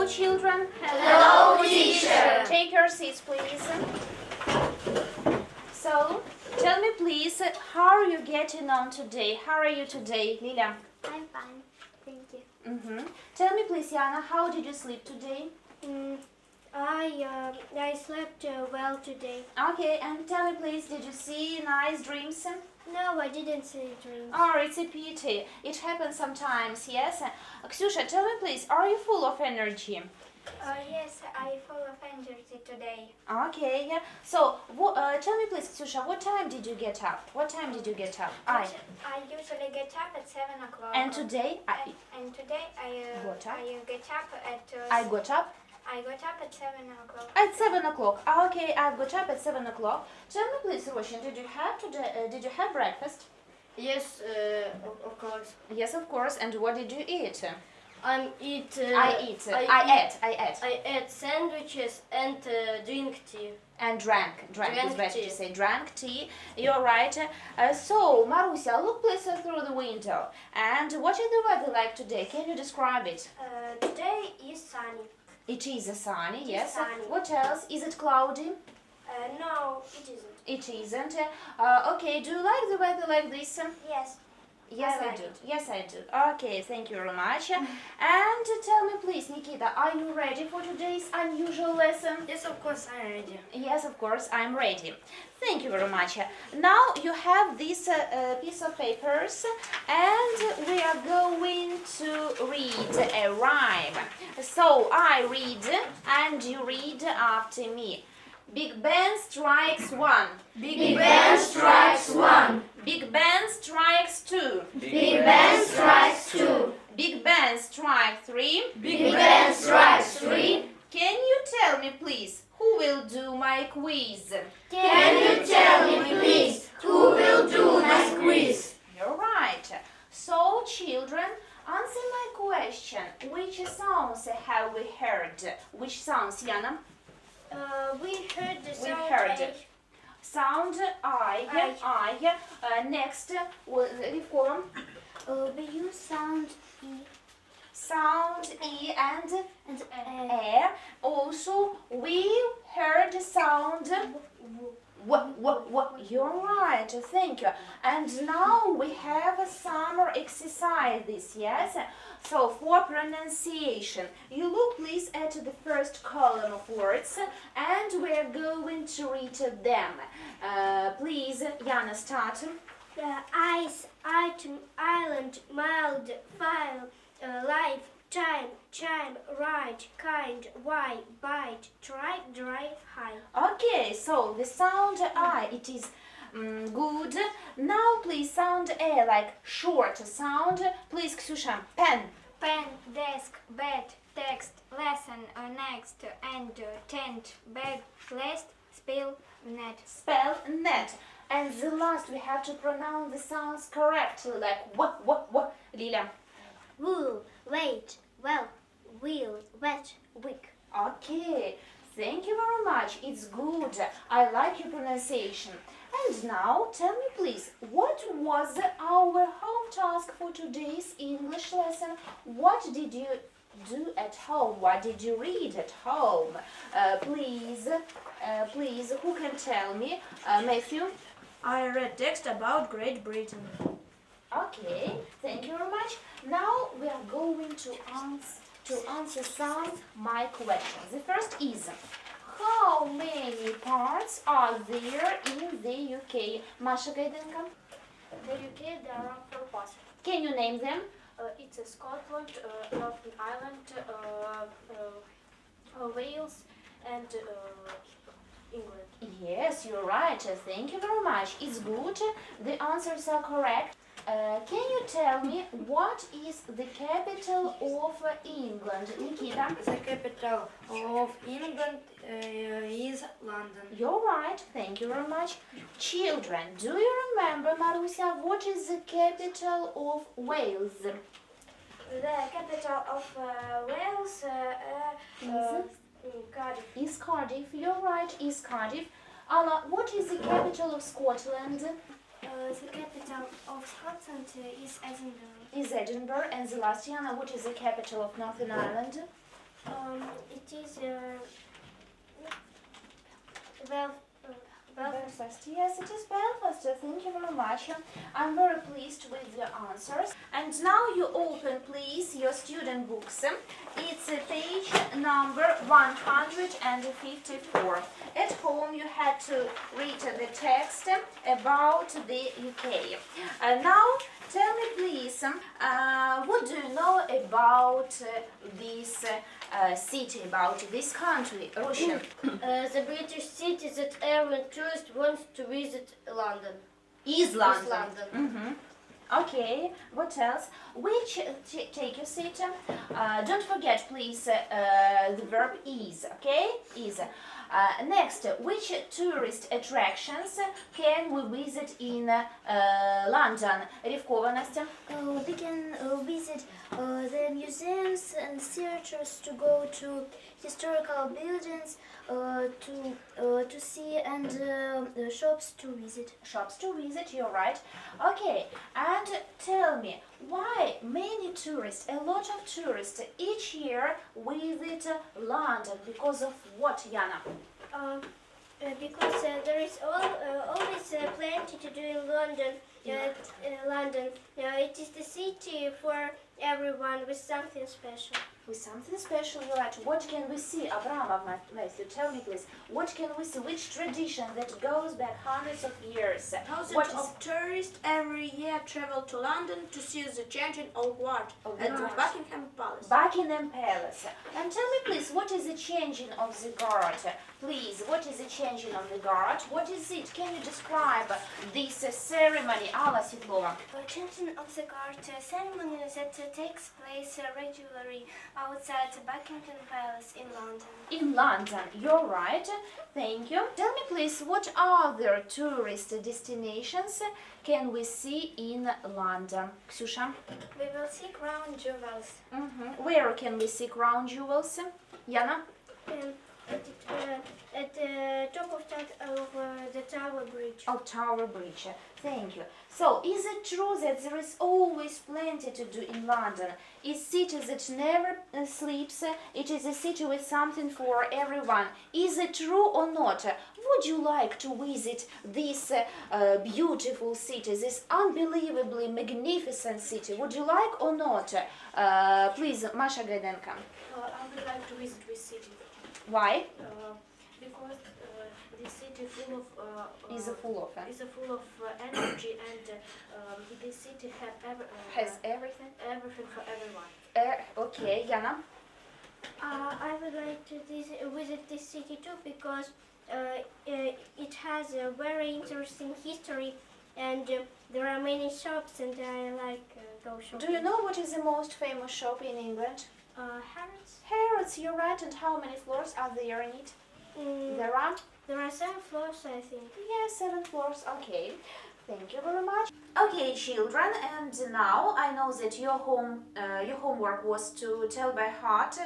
children. Hello, teacher. Take your seats, please. So, tell me, please, how are you getting on today? How are you today, Lilia? I'm fine, thank you. Tell me, please, Yana, how did you sleep today? I slept well today. Okay, and tell me, please, did you see nice dreams? No, I didn't see dreams. Oh, it's a pity. It happens sometimes, yes? Ksyusha, tell me, please, are you full of energy? Yes, I'm full of energy today. Okay, yeah. So, tell me, please, Ksyusha, what time did you get up? What time did you get up? I usually get up at 7 o'clock. And today? And today I Got up? I get up at. I got up? I got up at 7 o'clock. At 7 o'clock. Okay, I got up at 7 o'clock. Tell me, please, Roshin, did you have breakfast? Yes, of course. Yes, of course. And what did you eat? I ate sandwiches and drink tea. And drank is better tea. to say. Drank tea. You're right. So, Marusia, look please through the window. And what is the weather like today? Can you describe it? Today is sunny. It is sunny, yes. Sunny. What else? Is it cloudy? No, it isn't. It isn't. Okay, do you like the weather like this? Yes. Yes, I I like do. it. Yes, I do. Okay, thank you very much. And tell me, please, Nikita, are you ready for today's unusual lesson? Yes, of course, I'm ready. Yes, of course, I'm ready. Thank you very much. Now you have this piece of papers, and we are going to read a rhyme. So I read, and you read after me. Big Ben strikes one. Big Ben strikes one. Big Ben strikes two. Big Ben strikes two. Big Ben strikes three. Big Ben strikes three. Can you tell me, please, who will do my quiz? Can you tell me, please, who will do my quiz? You're right. So, children, answer my question. Which sounds have we heard? Which sounds, Yana? We heard the We sound heard A. sound I. Next, leave column. We use sound E Sound E and and E. Also, we heard sound W. You're right, thank you. And now we have a summer exercises, yes? So, for pronunciation, you look please at the first column of words, and we are going to read them. Please, Yana, start. ice, item, island, mild, file, life, time, chime, right, kind, why, bite, try, dry, high. Okay, so the sound I, it is good. Now please sound A, like short sound. Please, Ksyusha, pen. Pen, desk, bed, text, lesson, next, and, tent, bag, last, spill, net. Spell net. And the last we have to pronounce the sounds correctly, like w. Lilia. Wool, wait, well, wheel, wet, week. Okay, thank you very much. It's good. I like your pronunciation. And now tell me please, what was our home task for today's English lesson? What did you do at home? What did you read at home? Please, who can tell me? Matthew? I read text about Great Britain. Okay, thank you very much. Now we are going to answer some of my questions. The first is, how many parts are there in the UK? Masha Gaidenka, The UK, there are 4 parts. can you name them? It's Scotland, Northern Ireland, Wales, and England. Yes, you're right. Thank you very much. It's good. The answers are correct. Can you tell me what is the capital of England? Nikita? The capital of England is London. You're right. Thank you very much. Children, do you remember, Marusia, what is the capital of Wales? The capital of Wales Cardiff. Is Cardiff. You're right, is Cardiff. Anna, what is the capital of Scotland? The capital of Scotland is Edinburgh. Is Edinburgh. And the last, Yana, what is the capital of Northern Ireland? It is Belfast. Yes, it is Belfast. Thank you very much. I'm very pleased with your answers. And now you open, please, your student books. It's page number 154. At home, you had to read the text about the UK. Now, tell me, please, what do you know about this city, about this country, Russian? The British city that every tourist wants to visit London. Is London. Is London. Mm-hmm. Okay, what else? Which, take your seat. Don't forget, please, the verb is, okay? Is. Next, which tourist attractions can we visit in London? Ревкова, Настя. we can visit the museums and theaters, to go to historical buildings, to see, and shops to visit. Shops to visit, you're right. Okay, and tell me, why many tourists, a lot of tourists each year visit London? Because of what, Jana? Because there is always plenty to do in London. London, it is the city for everyone with something special. With something special, you're right. What can we see, Abramov, Matthew? Tell me, please. What can we see? Which tradition that goes back hundreds of years? Thousands of tourists every year travel to London to see the changing old guard at the Buckingham Palace. Buckingham Palace. And tell me, please, what is the changing of the guard? Please, what is the changing of the guard? What is it? Can you describe this ceremony, Alla Svitlova? Changing of the guard ceremony that takes place regularly outside the Buckingham Palace in London. In London, you're right. Thank you. Tell me, please, what other tourist destinations can we see in London? Ksusha? We will see crown jewels. Where can we see crown jewels? Jana? At the top of the Tower Bridge. Oh, Tower Bridge. Thank you. So, is it true that there is always plenty to do in London? Is city that never sleeps? It is a city with something for everyone. Is it true or not? Would you like to visit this beautiful city, this unbelievably magnificent city? Would you like or not? Please, Masha Gaidenka. I would like to visit this city. Why? Because this city full of Is full of energy, and this city has everything. everything for everyone. Okay, Jana. I would like to visit this city too, because it has a very interesting history, and there are many shops, and I like go shopping. Do you know what is the most famous shop in England? Harrods? Harrods, you're right. And how many floors are there in it? There are 7 floors, I think. Yes, 7 floors. Okay, thank you very much. Okay, children, and now I know that your homework was to tell by heart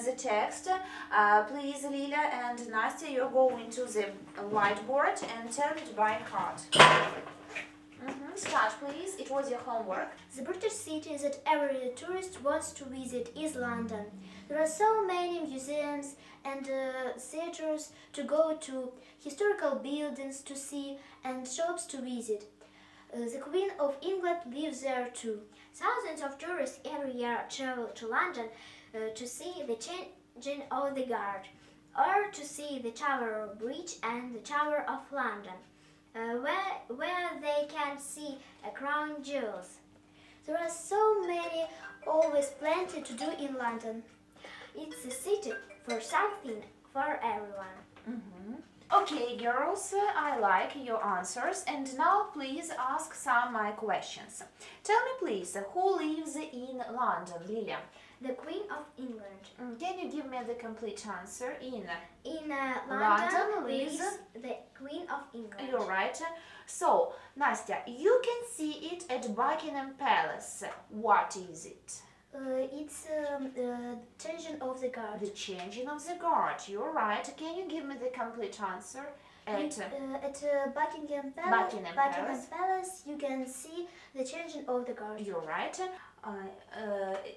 the text. Please, Lilia and Nastya, you're going to the whiteboard and tell it by heart. Start, please. It was your homework. The British city that every tourist wants to visit is London. There are so many museums and theaters to go to, historical buildings to see, and shops to visit. The Queen of England lives there too. Thousands of tourists every year travel to London to see the changing of the guard, or to see the Tower Bridge and the Tower of London, where they can see crown jewels. There are so many, always plenty to do in London. It's a city for something for everyone. Okay, girls, I like your answers. And now please ask some questions. Tell me, please, who lives in London, Lilia? The Queen of England. Can you give me the complete answer? In London lives the Queen of England. You're right. So, Nastya, you can see it at Buckingham Palace. What is it? It's the changing of the guard. The changing of the guard. You're right. Can you give me the complete answer? At Buckingham Palace, Buckingham Palace, you can see the changing of the guard. You're right.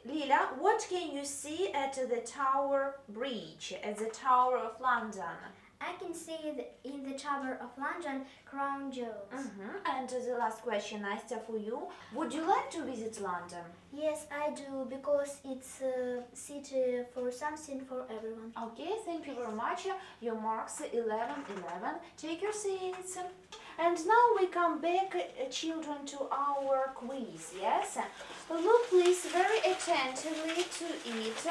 Lila, what can you see at the Tower Bridge, at the Tower of London? I can see in the Tower of London crown jewels. And the last question, Nastya, for you. Would you like to visit London? Yes, I do, because it's a city for something for everyone. Okay, thank you very much. Your marks 11. Take your seats. And now we come back, children, to our quiz, yes? Look please very attentively to it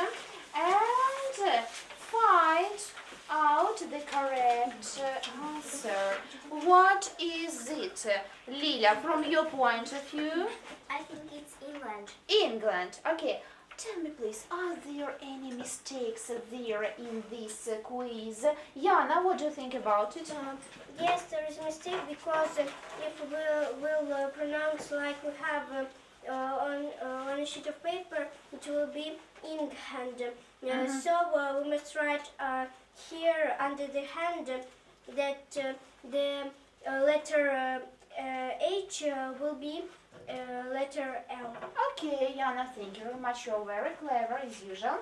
and find out the correct answer. What is it? Lila, from your point of view? I think it's England. England. Okay. Tell me please, are there any mistakes there in this quiz? Yana, what do you think about it? Yes, there is a mistake, because if we'll pronounce like we have on a sheet of paper, it will be England. So we must write here under the hand that the letter H will be letter L. Okay, Yana, thank you very much. You're very clever as usual.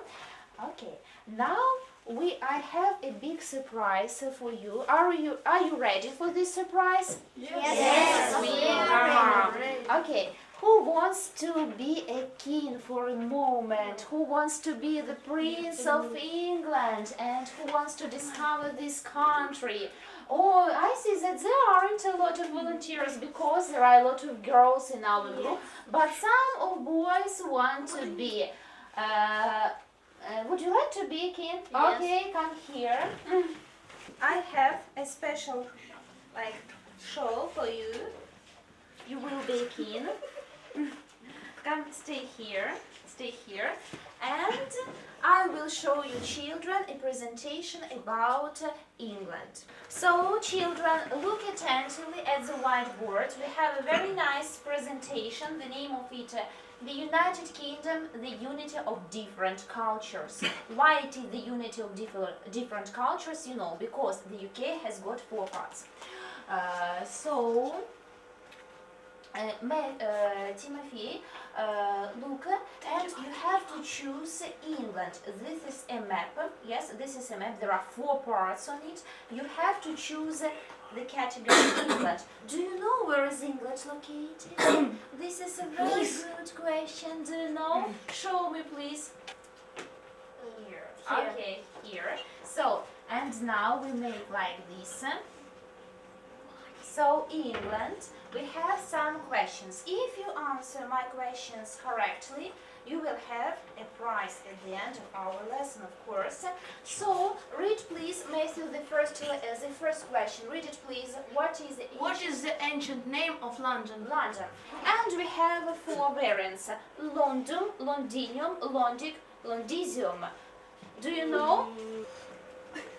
Okay, now I have a big surprise for you. Are you ready for this surprise? Yes, we are. Okay, who wants to be a king for a moment? Who wants to be the Prince of England? And who wants to discover this country? Oh, I see that there aren't a lot of volunteers because there are a lot of girls in our group, but some of boys want to be. Would you like to be a king? Yes. Okay, come here. I have a special show for you. You will be a king. Come, stay here. And I will show you, children, a presentation about England. So, children, look attentively at the whiteboard. We have a very nice presentation. The name of it, the United Kingdom, the unity of different cultures. Why it is the unity of different cultures? You know, because the UK has got 4 parts. Timothy, look, and you have to choose England. This is a map. Yes, this is a map. There are 4 parts on it. You have to choose the category England. Do you know where is England located? This is a very good question. Do you know? Show me, please. Here. Okay, here. So, and now we make like this. So, England, we have some questions. If you answer my questions correctly, you will have a prize at the end of our lesson, of course. So, read please, Matthew, the first question. Read it please. What is the ancient name of London? London? And we have 4 variants: London, Londinium, Londic, Londisium. Do you know?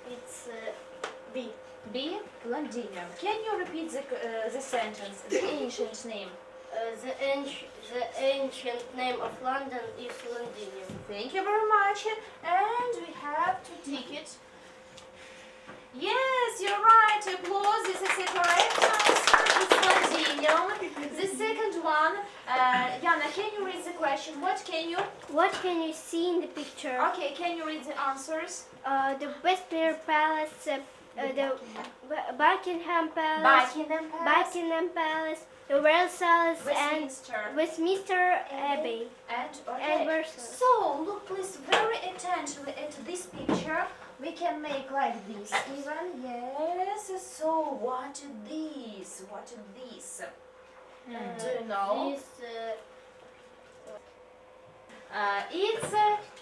It's B. B. Londinium. Can you repeat the sentence? The ancient name. The ancient name of London is Londinium. Thank you very much. And we have to tick it. Yes, you're right. Applause. This is the correct answer. It's Londinium. The second one, Yana, can you read the question? What can you see in the picture? Okay, can you read the answers? The Westminster Palace, the Buckingham Palace, Buckingham Palace, the Versailles, and Westminster Abbey, and Versailles. So, look please very attentively at this picture. We can make like this even. Yes. So, what is this? Do you know?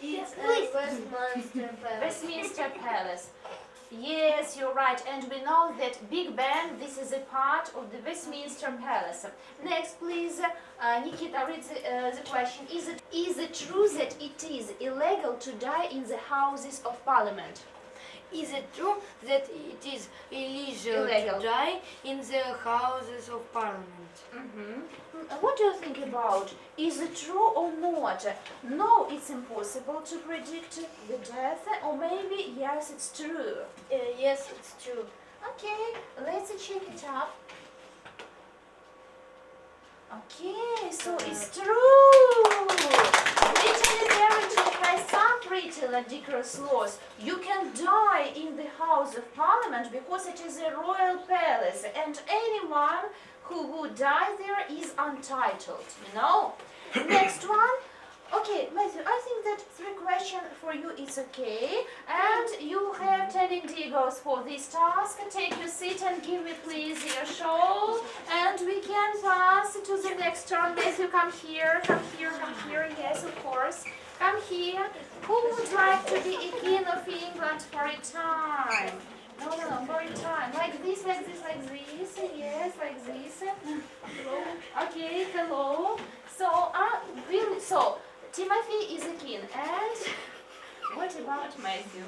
It's Westminster Palace. Yes, you're right, and we know that Big Ben, this is a part of the Westminster Palace. Next, please, Nikita, read the question. Is it true that it is illegal to die in the Houses of Parliament? Is it true that it is illegal to die in the Houses of Parliament? What do you think about? Is it true or not? No, it's impossible to predict the death, or maybe yes, it's true. Yes, it's true. Okay, let's check it up. Okay, so it's true. Britain apparently has some pretty ludicrous laws. You can die in the House of Parliament because it is a royal palace, and anyone who would die there is untitled, you know? Next one. Okay, Matthew, I think that 3 questions for you is okay. And you have 10 indigos for this task. Take your seat and give me please your shawl. And we can pass to the next turn. Matthew, come here, come here, come here. Yes, of course. Come here. Who would like to be a king of England for a time? No, for a time. Like this, like this, like this. Yes, like this. Okay, hello. So, Timothy is a king, and what about Matthew?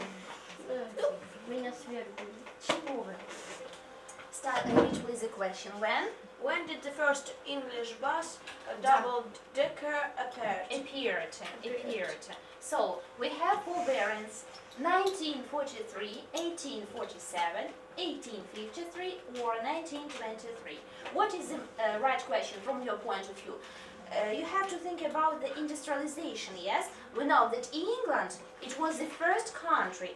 Start with the question. When did the first English bus, a double-decker, appear? Appeared. So, we have 4 variants, 1943, 1847, 1853, or 1923. What is the right question from your point of view? You have to think about the industrialization, yes? We know that England, it was the first country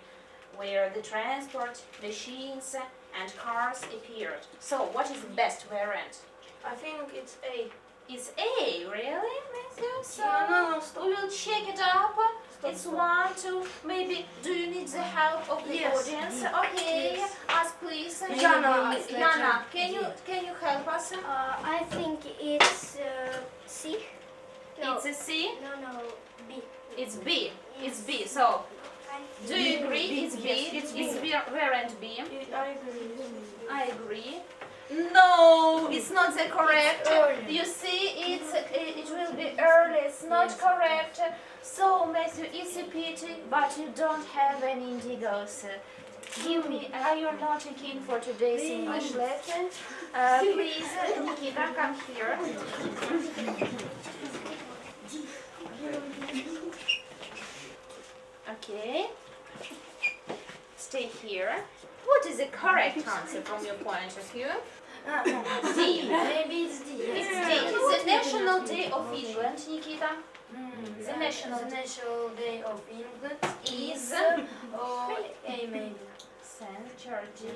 where the transport, machines and cars appeared. So, what is the best variant? I think it's A. It's A, really, Matthew? So, No, stop. we will check it up. It's 1, 2, maybe, do you need the help of the audience? Okay, Yes. ask please. Jana, can you help us? I think it's C. No. It's a C? No, B. It's B. It's B. So, do you agree? It's B. Yes, It's variant B. I agree. I agree. No, it's not the correct. You see, it will be early. It's not correct. So, Matthew, it's a pity, but you don't have any indigos. Give me. You're not a king for today's English lesson. Please, Nikita, come here. Okay. Stay here. What is the correct answer from your point of view? D. Maybe it's D. It's D. It's the National Day of England, Nikita. The National Day of England Is A maybe. St. George.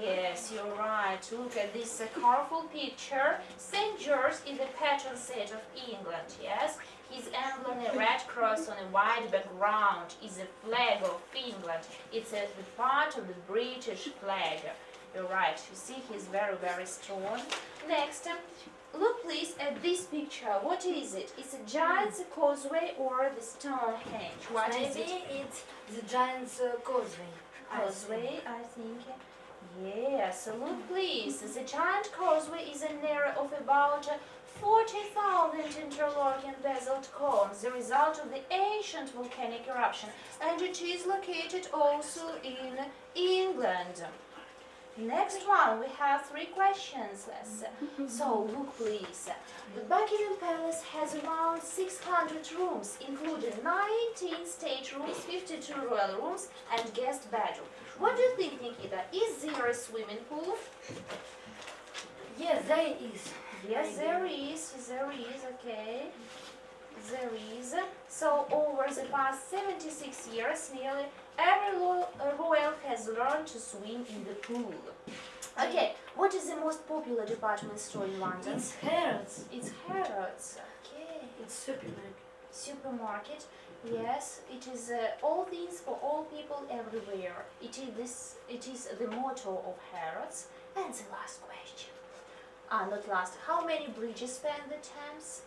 Yes, you're right. Look at this colorful picture. St. George is the patron saint of England, yes? His emblem, a red cross on a white background, is a flag of England. It's a part of the British flag. You're right. You see, he's very, very strong. Next, look please at this picture. What is it? It's a giant's causeway or the Stonehenge. What is Maybe it? it's the Giant's Causeway. Causeway, I think. Yes, look please. The giant causeway is an area of about 40,000 interlocking basalt cones, the result of the ancient volcanic eruption, and it is located also in England. Next one, we have 3 questions. So, look please. The Buckingham Palace has around 600 rooms, including 19 staterooms, 52 royal rooms, and guest bedroom. What do you think, Nikita? Is there a swimming pool? Yes, there is. Yes, there is. There is, okay. There is. So, over the past 76 years, nearly every royal has learned to swim in the pool. Okay, what is the most popular department store in London? It's Harrods. It's Harrods. Okay. It's supermarket. Supermarket. Yes, it is all things for all people everywhere. It is the motto of Harrods. And the last question. Not last. How many bridges span the Thames?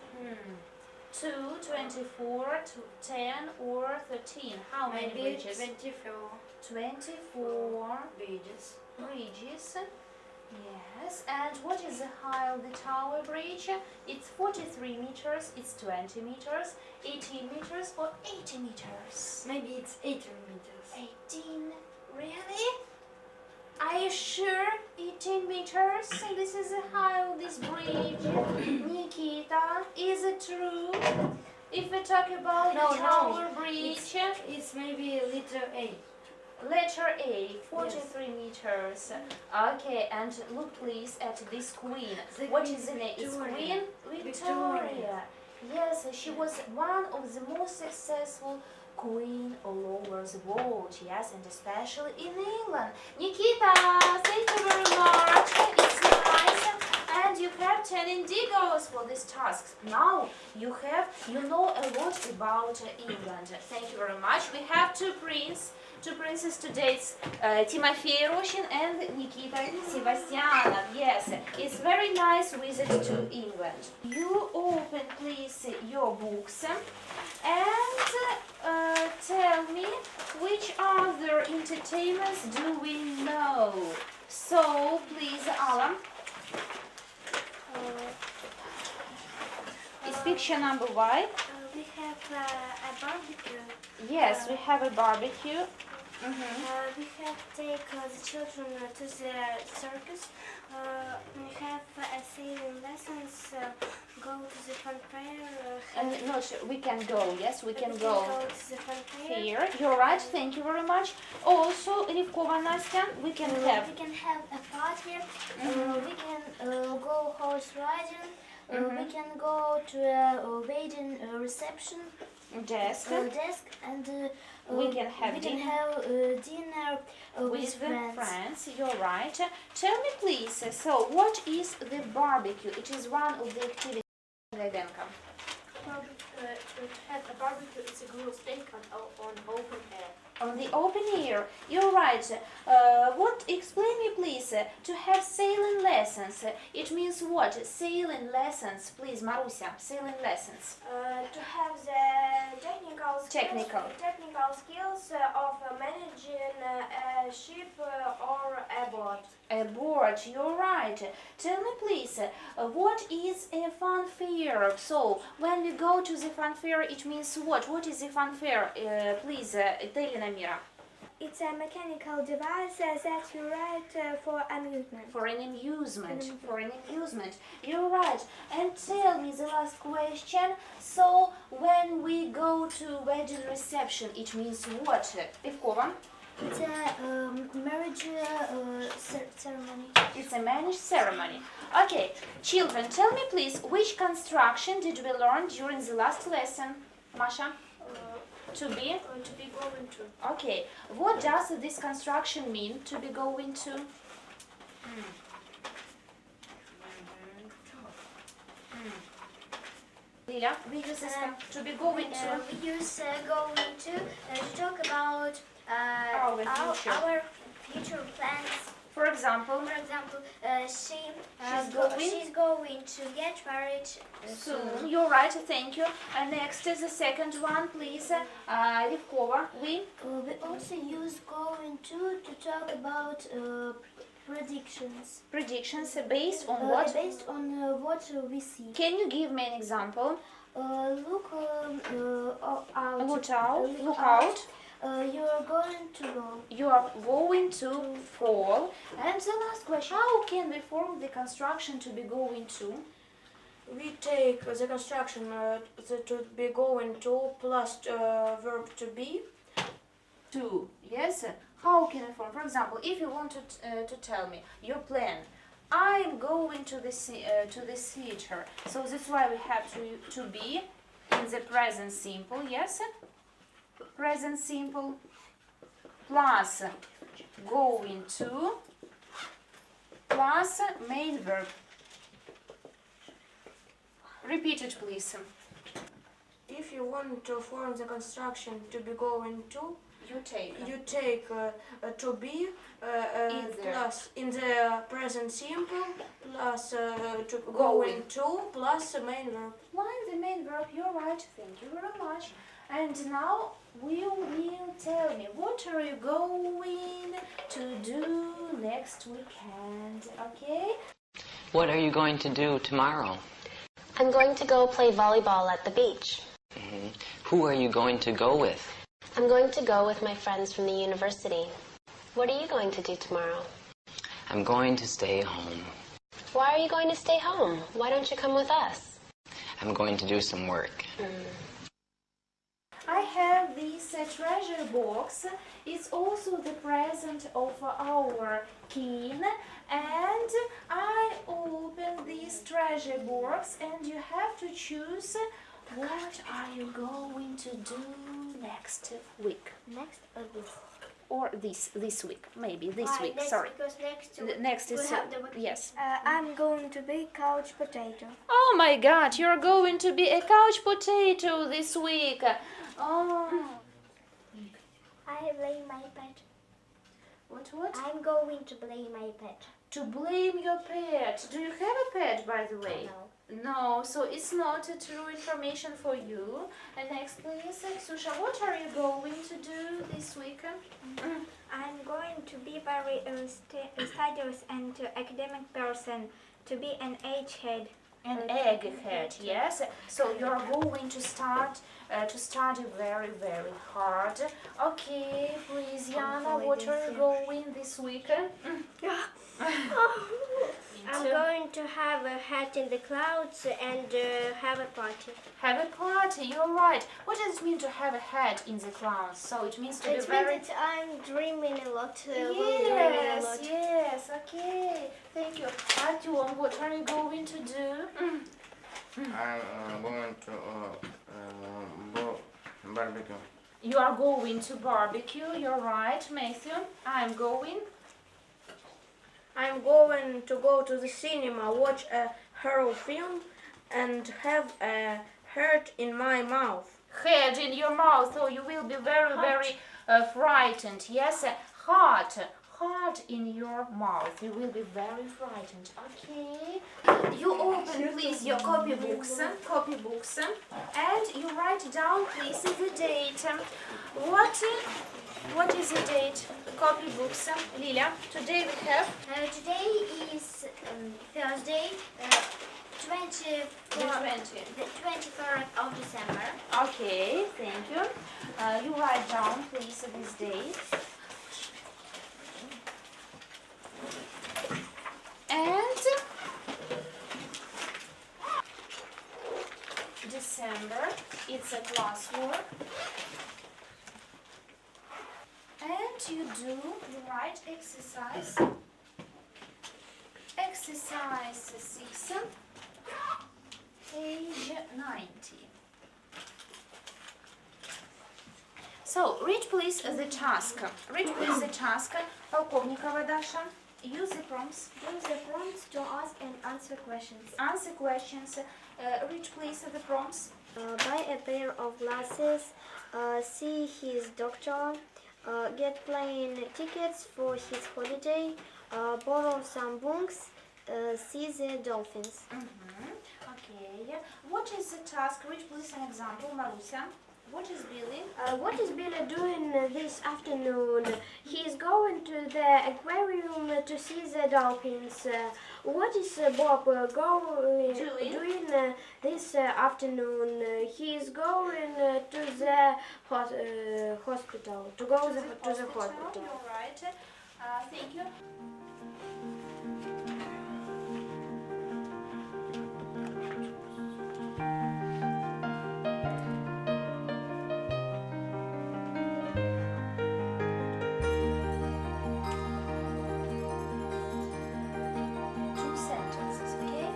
2, 24, 10, or 13. How many Maybe bridges? 24 24 bridges. bridges. Yes. And what is the height of the Tower Bridge? It's 43 meters, it's 20 meters, 18 meters, or 80 meters? Maybe it's 18 meters. 18? Really? Are you sure? 18 meters? This is the height of this bridge. Nikita, is it true? If we talk about the Tower Bridge, It's maybe letter A. Letter A, 43 meters. Okay, and look please at this queen. What is the name? It's Queen Victoria. Yes, she was one of the most successful queen all over the world. Yes, and especially in England. Nikita, thank you very much. It's nice. And you have 10 indigos for this task. Now you know a lot about England. Thank you very much. We have two princes today. It's Timofey Roshin and Nikita Sebastianov. Yes, it's very nice visit to England. You open please your books and tell me which other entertainments do we know. So please, Alan. Is picture number one? We have a barbecue. Yes, we have a barbecue. We have take the children to the circus. We have sailing lessons. Go to the fun fair. No, we can go. Yes, we can We go to the fun fair. here. You're right. Thank you very much. Also, Rivkova Nastya, we can have. We can have a party. We can go horse riding. We can go to a wedding reception Desk desk, and we can have dinner with with friends. friends. You're right. Tell me please. So, what is the barbecue? It is one of the activities. Ledenka. At a barbecue, it's a grilled steak on open air. On the open air. You're right. Explain me please. To have sailing lessons. It means what? Sailing lessons. Please, Marusia. Sailing lessons. To have the technical skills of managing a ship or a boat. A board, you're right. Tell me please, what is a fun fair? So, when we go to the fun fair, it means what? What is the fun fair? Please, tell Mira. It's a mechanical device that you ride for amusement. For an amusement. For an amusement. You're right. And tell me the last question. So, when we go to wedding reception, it means what? Pivkova? It's a marriage ceremony. It's a marriage ceremony. Okay, children, tell me please, which construction did we learn during the last lesson? Masha? To be going to. Okay, what does this construction mean, to be going to? Lila, we use this to be going to. We use going to talk about our future plans. For example, She's going to get married soon. You're right, thank you. And next is the second one, please. Rivkova, we also use going to talk about predictions. predictions based on what? Based on what we see. Can you give me an example? Look out. Look out. You are going to go. You are going to fall. And the last question, how can we form the construction to be going to? We take the construction to be going to plus verb to be. To, yes? How can we form? For example, if you want to tell me your plan, I'm going to the theater. So that's why we have to be in the present simple, yes? Present simple plus going to plus main verb. Repeat it, please. If you want to form the construction to be going to, You take to be plus in the present simple plus to going to plus the main verb. Why the main verb? You're right. Thank you very much. And now you will tell me what are you going to do next weekend, okay? What are you going to do tomorrow? I'm going to go play volleyball at the beach. Who are you going to go with? I'm going to go with my friends from the university. What are you going to do tomorrow? I'm going to stay home. Why are you going to stay home? Why don't you come with us? I'm going to do some work. I have this treasure box. It's also the present of our king. And I open this treasure box, and you have to choose what are you going to do next week. Next week. Or this week, maybe this Why? week, Next, sorry. Because Next we is, have the vacation. yes. I'm going to be couch potato. Oh my God, you're going to be a couch potato this week. Oh. I blame my pet. What? I'm going to blame my pet. To blame your pet. Do you have a pet, by the way? No, so it's not a true information for you. And next, please, Ksusha, what are you going to do this week? I'm going to be very studious and academic person, to be an egghead. An egghead, yes. So you're going to study very, very hard. Okay, please, Yana, what are you going this week? I'm going to have a hat in the clouds and have a party. Have a party, you're right. What does it mean to have a hat in the clouds? So it means to be It very... means that I'm dreaming a lot. Yes, okay. Thank you. Artyom, what are you going to do? I'm going to barbecue. You are going to barbecue, you're right, Matthew. I'm going to go to the cinema, watch a horror film, and have a heart in my mouth. head in your mouth, so you will be very, very frightened. Yes, heart in your mouth. You will be very frightened. Okay. You open, please, your copybooks, and you write down, please, the date. What is the date? Copybooks. Lilia, today we have Today is Thursday, the 23rd of December. Okay, thank you. You write down, please, this date. And December, it's a classwork. And you write exercise 6, page 90. So, read please the task. Полковникова Даша. Use the prompts. Use the prompts to ask and answer questions. Answer questions. Read please the prompts. Buy a pair of glasses, see his doctor, get plane tickets for his holiday, borrow some books, see the dolphins. Okay. What is the task? Read please an example, Marusia. What is Billy? What is Billy doing this afternoon? He is going to the aquarium to see the dolphins. What is Bob doing this afternoon? He is going to the hospital. To go to the hospital. You're right. Thank you. Two sentences, okay?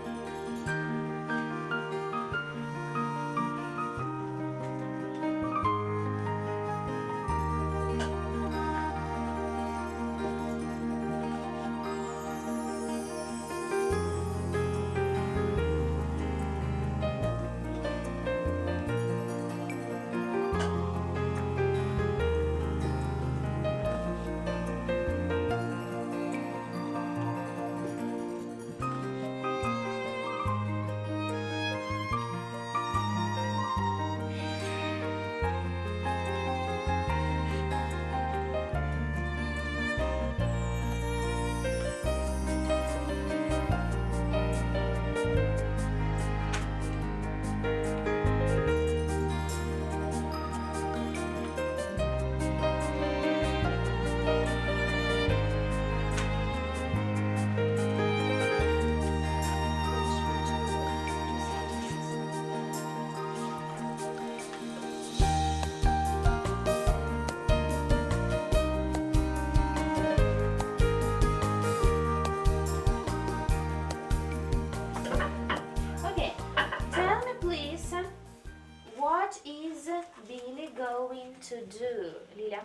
to do, Lilia?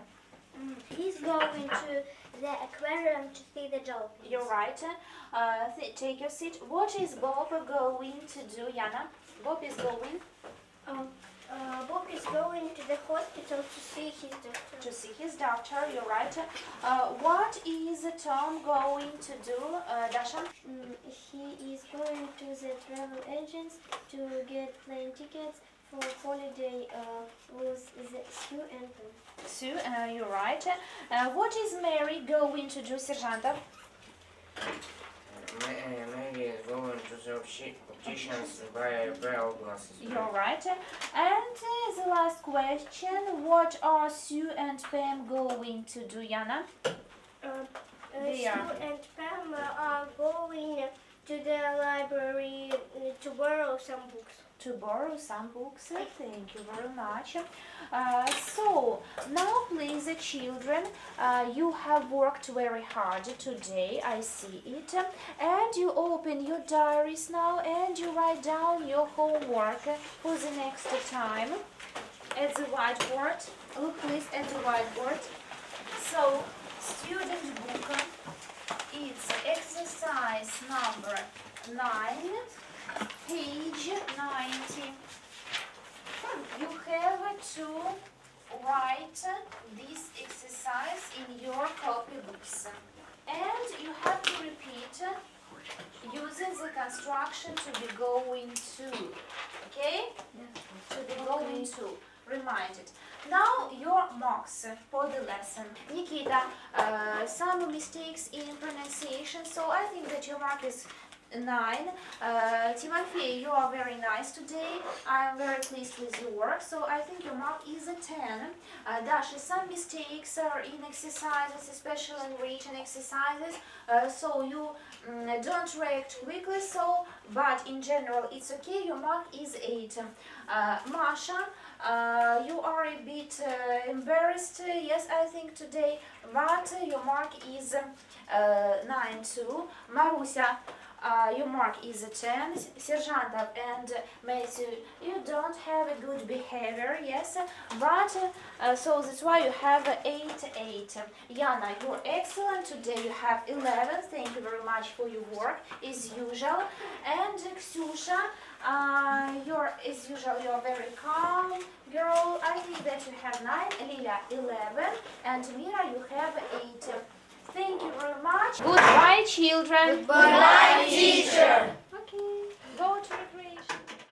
He's going to the aquarium to see the dolphins. You're right. Take your seat. What is Bob going to do, Yana? Bob is going Bob is going to the hospital to see his doctor. to see his doctor. You're right. What is Tom going to do, Dasha? He is going to the travel agents to get plane tickets for holiday with Sue and Tom. Sue, you're right. What is Mary going to do, Sergeant? Maybe is going to the opticians to buy brow glasses. You're right. And the last question, what are Sue and Pam going to do, Yana? Sue and Pam are going to the library to borrow some books. To borrow some books. Thank you very much. So, now please, children, you have worked very hard today, I see it. And you open your diaries now and you write down your homework for the next time at the whiteboard. Look please at the whiteboard. So, student book, it's exercise number 9. Page 90. You have to write this exercise in your copybooks. And you have to repeat using the construction to be going to. Okay? To be going to. Remind it. Now your marks for the lesson. Nikita, some mistakes in pronunciation, so I think that your mark is 9. Timofey, you are very nice today. I am very pleased with your work, so I think your mark is a 10. Dasha, some mistakes are in exercises, especially in written exercises, so you don't react quickly, but in general it's okay, your mark is 8. Masha, you are a bit embarrassed, yes, I think today, but your mark is 9 too. Marusia, your mark is a 10. Sergeantov and Matthew, you don't have a good behavior, yes, but so that's why you have 8. Yana, you're excellent today. You have 11. Thank you very much for your work as usual. And Ksyusha, as usual, you're very calm girl. I think that you have 9. Lilia 11, and Mira, you have 8. Thank you very much. Goodbye, children. Goodbye, teacher.